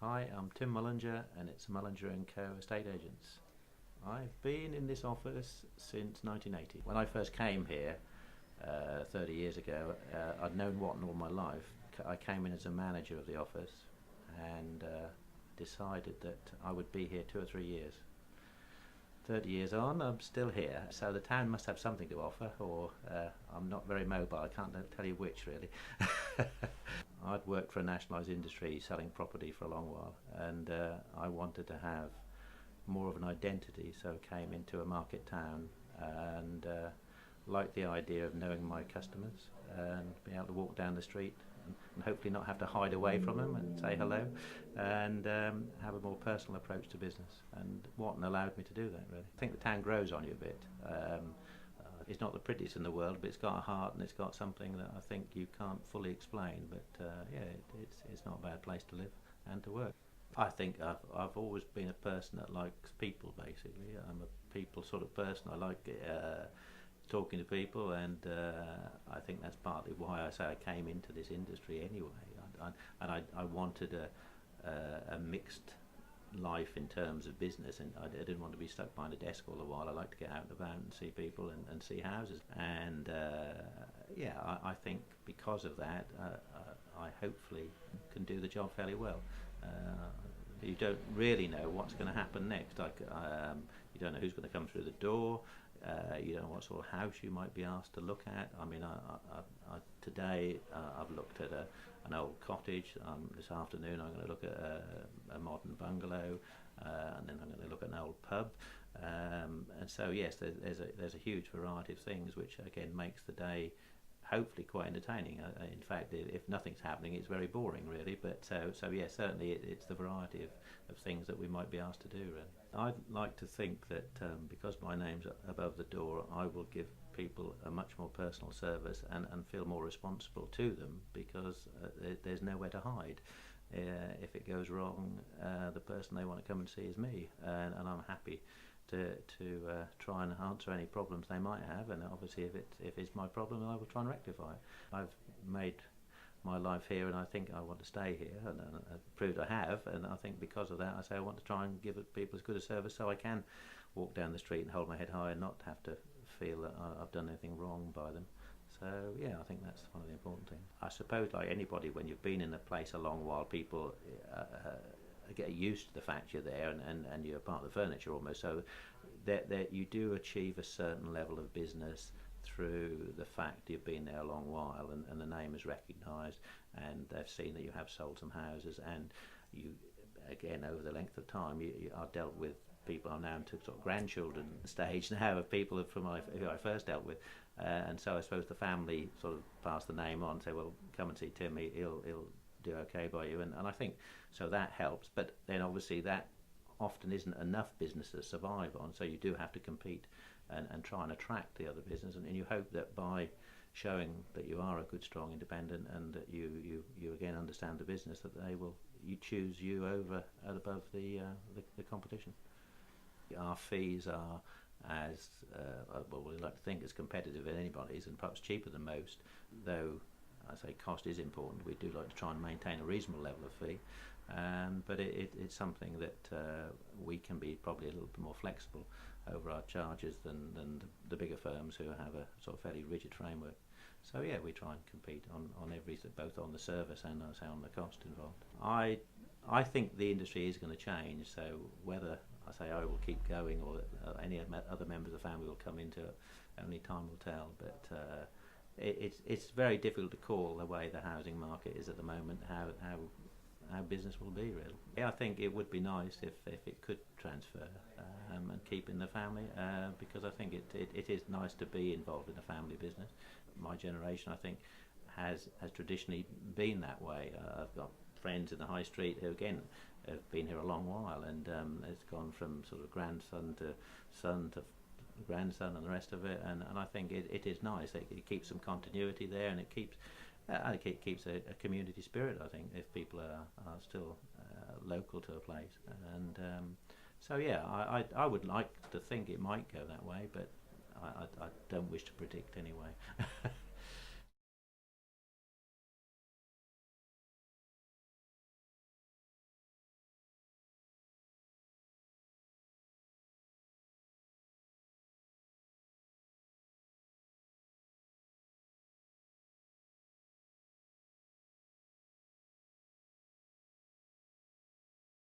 Hi, I'm Tim Mullenger and it's Mullenger Co Estate Agents. I've been in this office since 1980. When I first came here 30 years ago, I'd known Watton all my life. I came in as a manager of the office and decided that I would be here 2 or 3 years. 30 years on, I'm still here. So the town must have something to offer, or I'm not very mobile. I can't tell you which, really. I'd worked for a nationalised industry selling property for a long while, and I wanted to have more of an identity, so I came into a market town and liked the idea of knowing my customers and being able to walk down the street and hopefully not have to hide away from them and say hello, and have a more personal approach to business. And Watton allowed me to do that, really. I think the town grows on you a bit. It's not the prettiest in the world, but it's got a heart and it's got something that I think you can't fully explain. But it's not a bad place to live and to work. I think I've always been a person that likes people. Basically, I'm a people sort of person. I like talking to people, and I think that's partly why I say I came into this industry anyway. I wanted a mixed life in terms of business, and I didn't want to be stuck behind a desk all the while. I like to get out and about and see people and see houses, and I think because of that I hopefully can do the job fairly well. You don't really know what's going to happen next. You don't know who's going to come through the door. You don't know what sort of house you might be asked to look at. I mean, today I've looked at an old cottage. This afternoon I'm going to look at a modern bungalow, and then I'm going to look at an old pub. And so yes, there's a huge variety of things, which again makes the day hopefully quite entertaining. In fact, if nothing's happening, it's very boring, really. But so yes, certainly it's the variety of things that we might be asked to do, really. I'd like to think that because my name's above the door, I will give people a much more personal service and feel more responsible to them, because there's nowhere to hide. If it goes wrong, the person they want to come and see is me, and I'm happy to try and answer any problems they might have, and obviously if it's my problem, I will try and rectify it. I've made my life here, and I think I want to stay here, and I've proved I have, and I think because of that I say I want to try and give people as good a service so I can walk down the street and hold my head high and not have to feel that I've done anything wrong by them. So yeah, I think that's one of the important things. I suppose, like anybody, when you've been in a place a long while, people get used to the fact you're there, and you're part of the furniture almost, so that you do achieve a certain level of business through the fact you've been there a long while, and the name is recognised, and they've seen that you have sold some houses, and you, again, over the length of time, you are dealt with people. I'm now into sort of grandchildren stage now of people from who I first dealt with, and so I suppose the family sort of pass the name on, say, well, come and see Tim, he'll do okay by you, and I think so that helps. But then obviously that often isn't enough business to survive on, so you do have to compete and try and attract the other business, and you hope that by showing that you are a good, strong independent, and that you again understand the business, that you choose you over and above the competition. Our fees are as well, we like to think as competitive as anybody's, and perhaps cheaper than most, though I say cost is important. We do like to try and maintain a reasonable level of fee, but it's something that we can be probably a little bit more flexible over our charges than the bigger firms who have a sort of fairly rigid framework. So yeah, we try and compete on everything, both on the service and on the cost involved. I think the industry is going to change, so whether I say I will keep going or any other members of the family will come into it, only time will tell. But it's very difficult to call the way the housing market is at the moment, how business will be, really. Yeah, I think it would be nice if it could transfer and keep in the family, because I think it is nice to be involved in a family business. My generation, I think, has traditionally been that way. I've got friends in the high street who again have been here a long while, and it's gone from sort of grandson to son to grandson and the rest of it, and I think it is nice. It keeps some continuity there, and it keeps a community spirit, I think, if people are still local to a place. And so yeah, I would like to think it might go that way, but I don't wish to predict anyway.